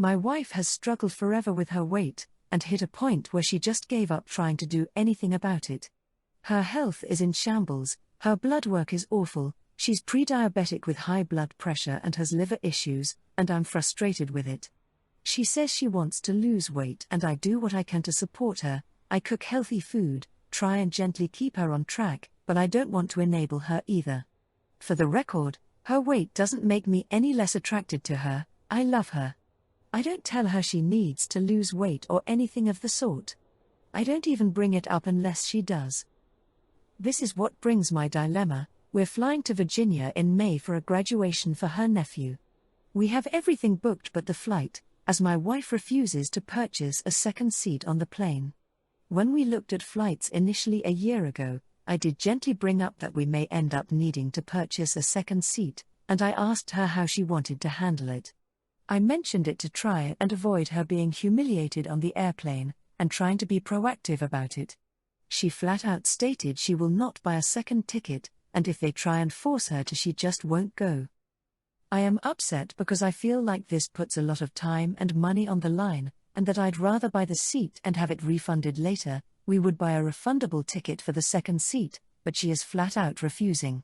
My wife has struggled forever with her weight, and hit a point where she just gave up trying to do anything about it. Her health is in shambles, her blood work is awful, she's pre-diabetic with high blood pressure and has liver issues, and I'm frustrated with it. She says she wants to lose weight and I do what I can to support her. I cook healthy food, try and gently keep her on track, but I don't want to enable her either. For the record, her weight doesn't make me any less attracted to her. I love her. I don't tell her she needs to lose weight or anything of the sort. I don't even bring it up unless she does. This is what brings my dilemma. We're flying to Virginia in May for a graduation for her nephew. We have everything booked but the flight, as my wife refuses to purchase a second seat on the plane. When we looked at flights initially a year ago, I did gently bring up that we may end up needing to purchase a second seat, and I asked her how she wanted to handle it. I mentioned it to try and avoid her being humiliated on the airplane, and trying to be proactive about it. She flat out stated she will not buy a second ticket, and if they try and force her to, she just won't go. I am upset because I feel like this puts a lot of time and money on the line, and that I'd rather buy the seat and have it refunded later. We would buy a refundable ticket for the second seat, but she is flat out refusing.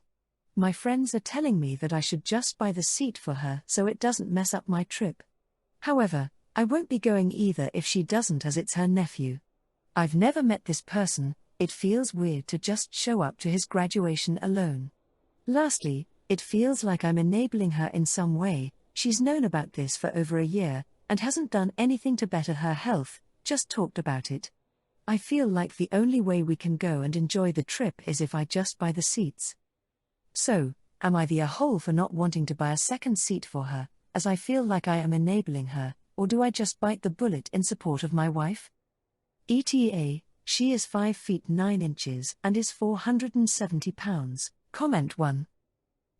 My friends are telling me that I should just buy the seat for her so it doesn't mess up my trip. However, I won't be going either if she doesn't, as it's her nephew. I've never met this person, it feels weird to just show up to his graduation alone. Lastly, it feels like I'm enabling her in some way. She's known about this for over a year, and hasn't done anything to better her health, just talked about it. I feel like the only way we can go and enjoy the trip is if I just buy the seats. So, am I the a-hole for not wanting to buy a second seat for her, as I feel like I am enabling her, or do I just bite the bullet in support of my wife? ETA, she is 5 feet 9 inches and is 470 pounds. Comment 1.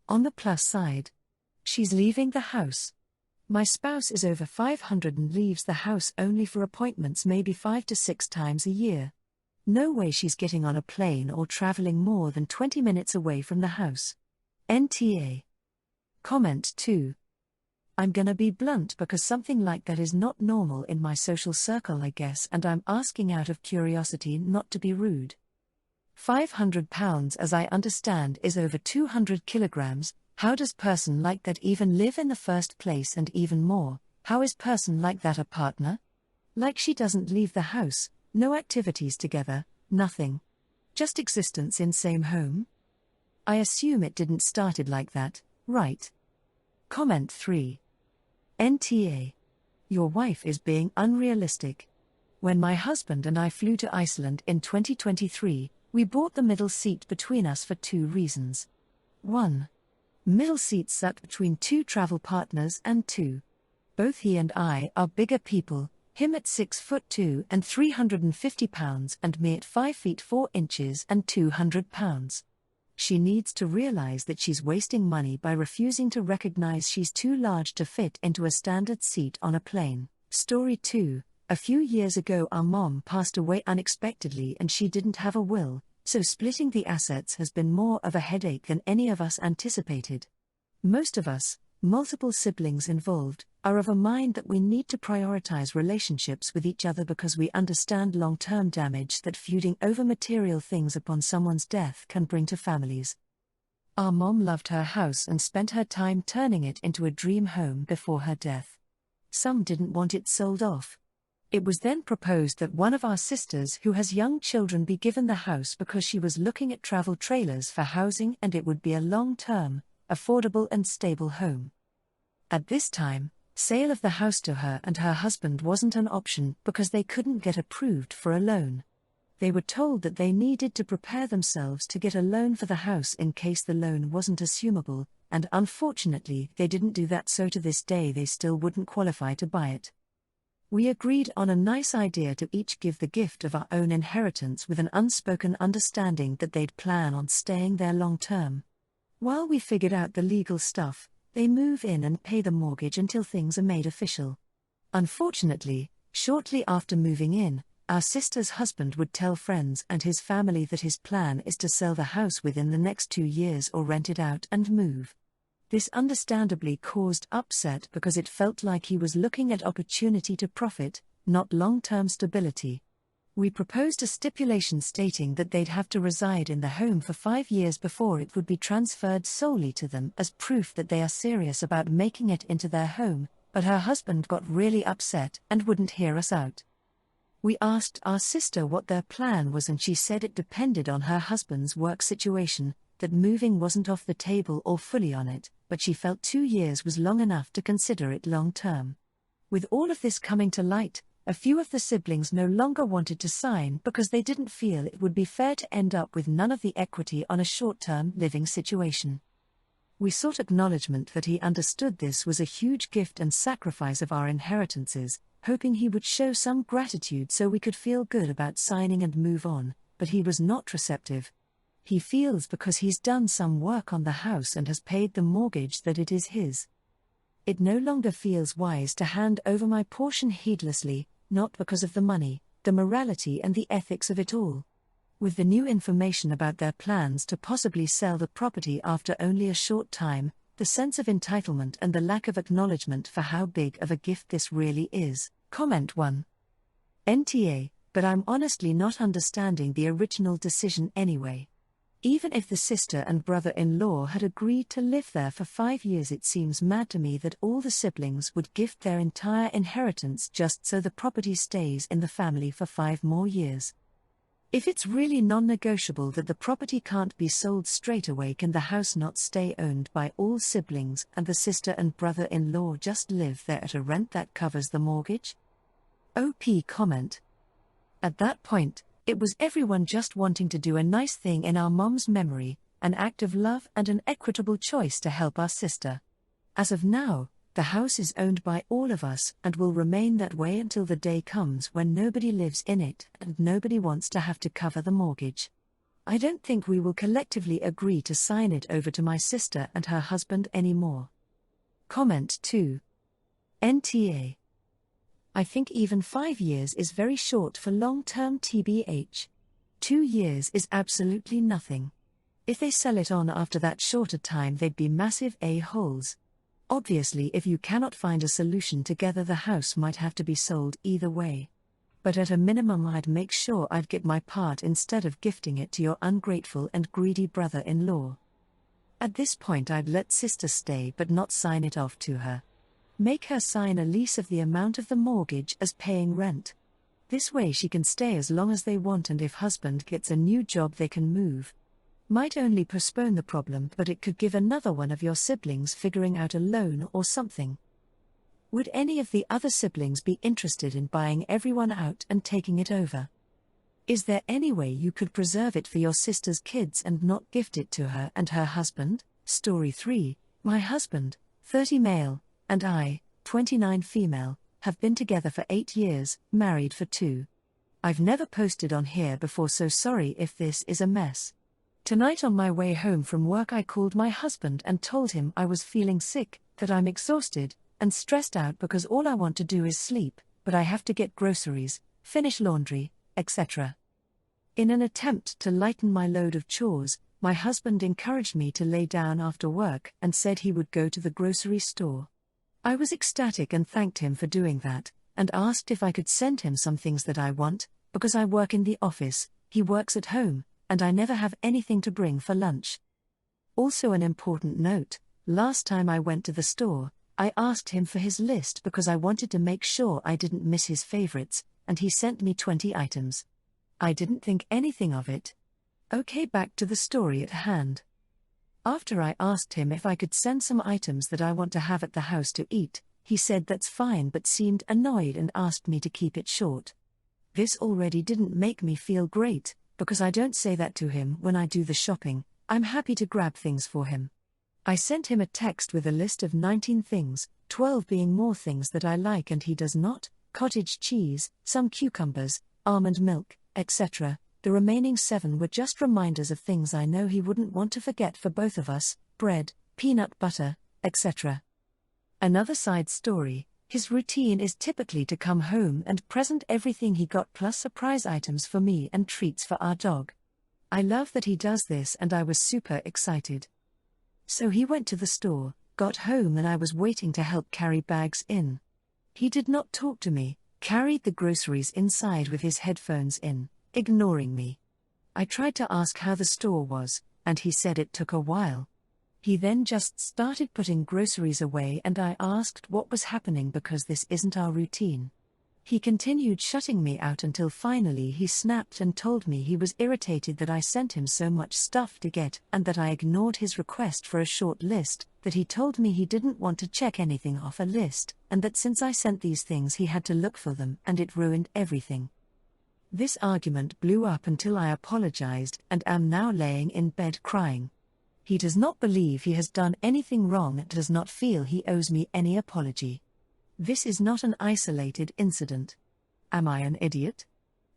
On the plus side, she's leaving the house. My spouse is over 500 and leaves the house only for appointments maybe 5 to 6 times a year. No way she's getting on a plane or traveling more than 20 minutes away from the house. NTA. Comment 2. I'm gonna be blunt because something like that is not normal in my social circle, I guess, and I'm asking out of curiosity, not to be rude. 500 pounds, as I understand, is over 200 kilograms. How does person like that even live in the first place? And even more, how is person like that a partner? Like she doesn't leave the house, no activities together, nothing. Just existence in same home? I assume it didn't started like that, right? Comment 3. NTA. Your wife is being unrealistic. When my husband and I flew to Iceland in 2023, we bought the middle seat between us for 2 reasons. 1. Middle seat sat between 2 travel partners, and 2. Both he and I are bigger people, him at 6'2" and 350 pounds and me at 5 feet 4 inches and 200 pounds. She needs to realize that she's wasting money by refusing to recognize she's too large to fit into a standard seat on a plane. Story 2. A few years ago our mom passed away unexpectedly and she didn't have a will, so splitting the assets has been more of a headache than any of us anticipated. Most of us, multiple siblings involved, are of a mind that we need to prioritize relationships with each other because we understand long-term damage that feuding over material things upon someone's death can bring to families. Our mom loved her house and spent her time turning it into a dream home before her death. Some didn't want it sold off. It was then proposed that one of our sisters who has young children be given the house because she was looking at travel trailers for housing and it would be a long-term, affordable and stable home. At this time, sale of the house to her and her husband wasn't an option because they couldn't get approved for a loan. They were told that they needed to prepare themselves to get a loan for the house in case the loan wasn't assumable, and unfortunately they didn't do that, so to this day they still wouldn't qualify to buy it. We agreed on a nice idea to each give the gift of our own inheritance with an unspoken understanding that they'd plan on staying there long term. While we figured out the legal stuff, they move in and pay the mortgage until things are made official. Unfortunately, shortly after moving in, our sister's husband would tell friends and his family that his plan is to sell the house within the next 2 years or rent it out and move. This understandably caused upset because it felt like he was looking at opportunity to profit, not long-term stability. We proposed a stipulation stating that they'd have to reside in the home for 5 years before it would be transferred solely to them as proof that they are serious about making it into their home, but her husband got really upset and wouldn't hear us out. We asked our sister what their plan was and she said it depended on her husband's work situation, that moving wasn't off the table or fully on it, but she felt 2 years was long enough to consider it long-term. With all of this coming to light, a few of the siblings no longer wanted to sign because they didn't feel it would be fair to end up with none of the equity on a short-term living situation. We sought acknowledgement that he understood this was a huge gift and sacrifice of our inheritances, hoping he would show some gratitude so we could feel good about signing and move on, but he was not receptive. He feels because he's done some work on the house and has paid the mortgage that it is his. It no longer feels wise to hand over my portion heedlessly, not because of the money, the morality and the ethics of it all. With the new information about their plans to possibly sell the property after only a short time, the sense of entitlement and the lack of acknowledgement for how big of a gift this really is. Comment 1. NTA, but I'm honestly not understanding the original decision anyway. Even if the sister and brother-in-law had agreed to live there for 5 years, it seems mad to me that all the siblings would gift their entire inheritance just so the property stays in the family for 5 more years. If it's really non-negotiable that the property can't be sold straight away, can the house not stay owned by all siblings and the sister and brother-in-law just live there at a rent that covers the mortgage? OP comment. At that point, it was everyone just wanting to do a nice thing in our mom's memory, an act of love and an equitable choice to help our sister. As of now, the house is owned by all of us and will remain that way until the day comes when nobody lives in it and nobody wants to have to cover the mortgage. I don't think we will collectively agree to sign it over to my sister and her husband anymore. Comment 2. NTA. I think even 5 years is very short for long-term TBH. 2 years is absolutely nothing. If they sell it on after that shorter time, they'd be massive a-holes. Obviously, if you cannot find a solution together, the house might have to be sold either way. But at a minimum, I'd make sure I'd get my part instead of gifting it to your ungrateful and greedy brother-in-law. At this point, I'd let sister stay but not sign it off to her. Make her sign a lease of the amount of the mortgage as paying rent. This way she can stay as long as they want, and if husband gets a new job they can move. Might only postpone the problem, but it could give another one of your siblings figuring out a loan or something. Would any of the other siblings be interested in buying everyone out and taking it over? Is there any way you could preserve it for your sister's kids and not gift it to her and her husband? Story 3. My husband, 30 male, and I, 29 female, have been together for 8 years, married for 2. I've never posted on here before, so sorry if this is a mess. Tonight on my way home from work I called my husband and told him I was feeling sick, that I'm exhausted and stressed out because all I want to do is sleep, but I have to get groceries, finish laundry, etc. In an attempt to lighten my load of chores, my husband encouraged me to lay down after work and said he would go to the grocery store. I was ecstatic and thanked him for doing that, and asked if I could send him some things that I want, because I work in the office, he works at home, and I never have anything to bring for lunch. Also, an important note, last time I went to the store, I asked him for his list because I wanted to make sure I didn't miss his favorites, and he sent me 20 items. I didn't think anything of it. Okay, back to the story at hand. After I asked him if I could send some items that I want to have at the house to eat, he said that's fine but seemed annoyed and asked me to keep it short. This already didn't make me feel great, because I don't say that to him when I do the shopping. I'm happy to grab things for him. I sent him a text with a list of 19 things, 12 being more things that I like and he does not, cottage cheese, some cucumbers, almond milk, etc. The remaining 7 were just reminders of things I know he wouldn't want to forget for both of us, bread, peanut butter, etc. Another side story, his routine is typically to come home and present everything he got plus surprise items for me and treats for our dog. I love that he does this and I was super excited. So he went to the store, got home and I was waiting to help carry bags in. He did not talk to me, carried the groceries inside with his headphones in, ignoring me. I tried to ask how the store was, and he said it took a while. He then just started putting groceries away and I asked what was happening because this isn't our routine. He continued shutting me out until finally he snapped and told me he was irritated that I sent him so much stuff to get and that I ignored his request for a short list, that he told me he didn't want to check anything off a list, and that since I sent these things he had to look for them and it ruined everything. This argument blew up until I apologized and am now laying in bed crying. He does not believe he has done anything wrong and does not feel he owes me any apology. This is not an isolated incident. Am I an idiot?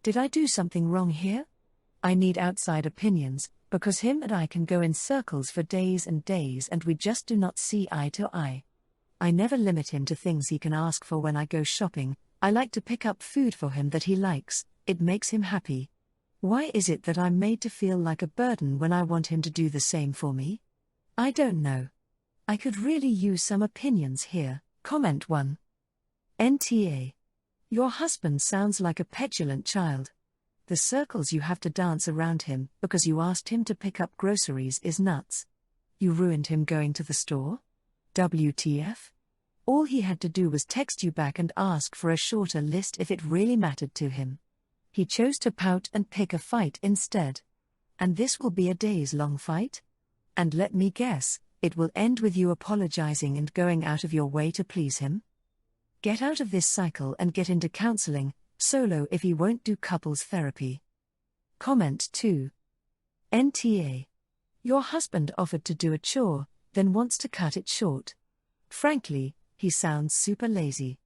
Did I do something wrong here? I need outside opinions, because him and I can go in circles for days and days and we just do not see eye to eye. I never limit him to things he can ask for when I go shopping. I like to pick up food for him that he likes, it makes him happy. Why is it that I'm made to feel like a burden when I want him to do the same for me? I don't know. I could really use some opinions here. Comment 1. NTA. Your husband sounds like a petulant child. The circles you have to dance around him because you asked him to pick up groceries is nuts. You ruined him going to the store? WTF? All he had to do was text you back and ask for a shorter list if it really mattered to him. He chose to pout and pick a fight instead. And this will be a days-long fight? And let me guess, it will end with you apologizing and going out of your way to please him? Get out of this cycle and get into counseling, solo if he won't do couples therapy. Comment 2. NTA. Your husband offered to do a chore, then wants to cut it short. Frankly, he sounds super lazy.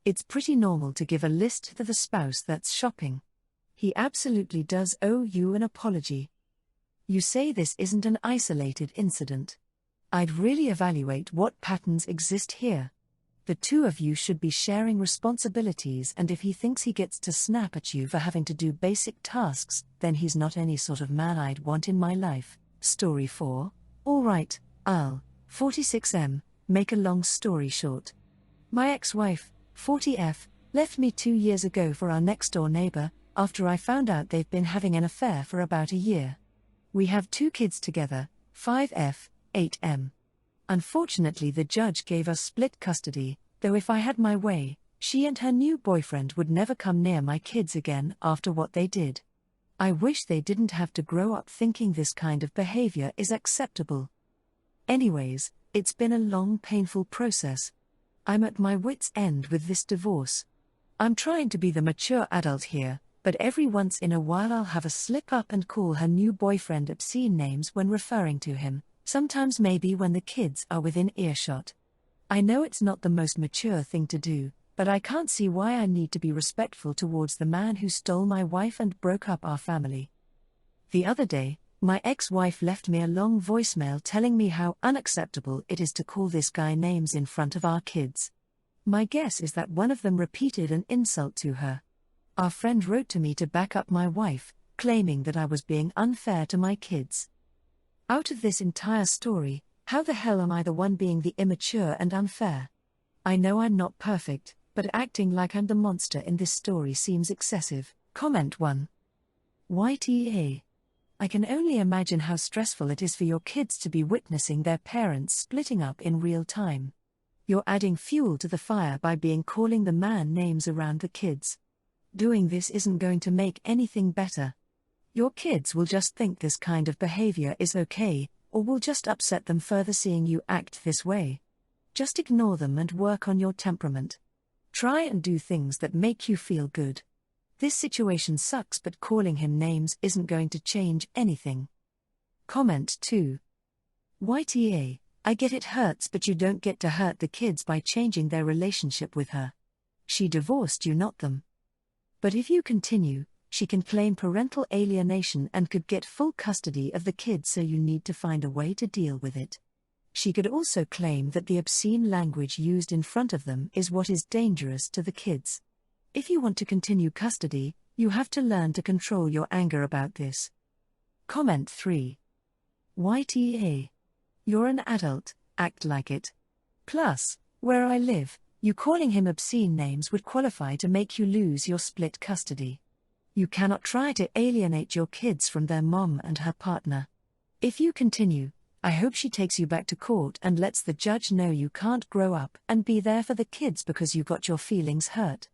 It's pretty normal to give a list to the spouse that's shopping. He absolutely does owe you an apology. You say this isn't an isolated incident. I'd really evaluate what patterns exist here. The two of you should be sharing responsibilities, and if he thinks he gets to snap at you for having to do basic tasks, then he's not any sort of man I'd want in my life. Story 4. Alright, I'll, 46M, make a long story short. My ex-wife, 40F, left me 2 years ago for our next-door neighbor, after I found out they've been having an affair for about a year. We have 2 kids together, 5F, 8M. Unfortunately, the judge gave us split custody, though if I had my way, she and her new boyfriend would never come near my kids again after what they did. I wish they didn't have to grow up thinking this kind of behavior is acceptable. Anyways, it's been a long, painful process. I'm at my wit's end with this divorce. I'm trying to be the mature adult here, but every once in a while I'll have a slip up and call her new boyfriend obscene names when referring to him. Sometimes maybe when the kids are within earshot. I know it's not the most mature thing to do, but I can't see why I need to be respectful towards the man who stole my wife and broke up our family. The other day, my ex-wife left me a long voicemail telling me how unacceptable it is to call this guy names in front of our kids. My guess is that one of them repeated an insult to her. Our friend wrote to me to back up my wife, claiming that I was being unfair to my kids. Out of this entire story, how the hell am I the one being the immature and unfair? I know I'm not perfect, but acting like I'm the monster in this story seems excessive. Comment 1. YTA. I can only imagine how stressful it is for your kids to be witnessing their parents splitting up in real time. You're adding fuel to the fire by calling the man names around the kids. Doing this isn't going to make anything better. Your kids will just think this kind of behavior is okay, or will just upset them further seeing you act this way. Just ignore them and work on your temperament. Try and do things that make you feel good. This situation sucks, but calling him names isn't going to change anything. Comment 2. YTA, I get it hurts, but you don't get to hurt the kids by changing their relationship with her. She divorced you, not them. But if you continue, she can claim parental alienation and could get full custody of the kids, so you need to find a way to deal with it. She could also claim that the obscene language used in front of them is what is dangerous to the kids. If you want to continue custody, you have to learn to control your anger about this. Comment 3. YTA. You're an adult, act like it. Plus, where I live, you calling him obscene names would qualify to make you lose your split custody. You cannot try to alienate your kids from their mom and her partner. If you continue, I hope she takes you back to court and lets the judge know you can't grow up and be there for the kids because you got your feelings hurt.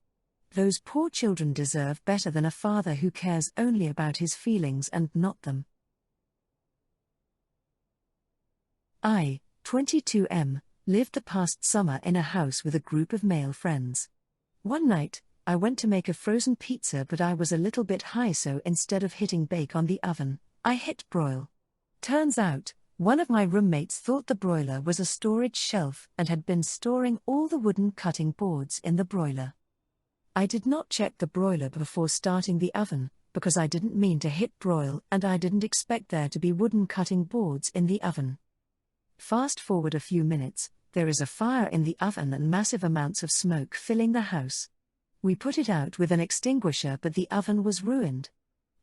Those poor children deserve better than a father who cares only about his feelings and not them. I, 22M, lived the past summer in a house with a group of male friends. One night, I went to make a frozen pizza, but I was a little bit high, so instead of hitting bake on the oven, I hit broil. Turns out, one of my roommates thought the broiler was a storage shelf and had been storing all the wooden cutting boards in the broiler. I did not check the broiler before starting the oven, because I didn't mean to hit broil and I didn't expect there to be wooden cutting boards in the oven. Fast forward a few minutes, there is a fire in the oven and massive amounts of smoke filling the house. We put it out with an extinguisher, but the oven was ruined.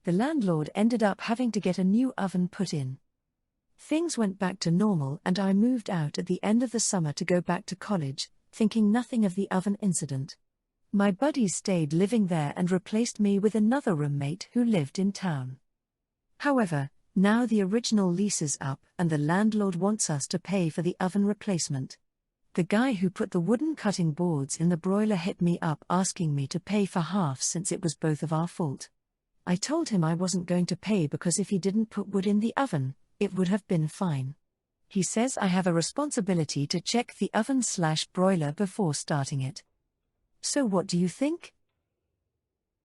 The landlord ended up having to get a new oven put in. Things went back to normal and I moved out at the end of the summer to go back to college, thinking nothing of the oven incident. My buddies stayed living there and replaced me with another roommate who lived in town. However, now the original lease is up and the landlord wants us to pay for the oven replacement. The guy who put the wooden cutting boards in the broiler hit me up asking me to pay for half since it was both of our fault. I told him I wasn't going to pay because if he didn't put wood in the oven, it would have been fine. He says I have a responsibility to check the oven/broiler before starting it. So what do you think?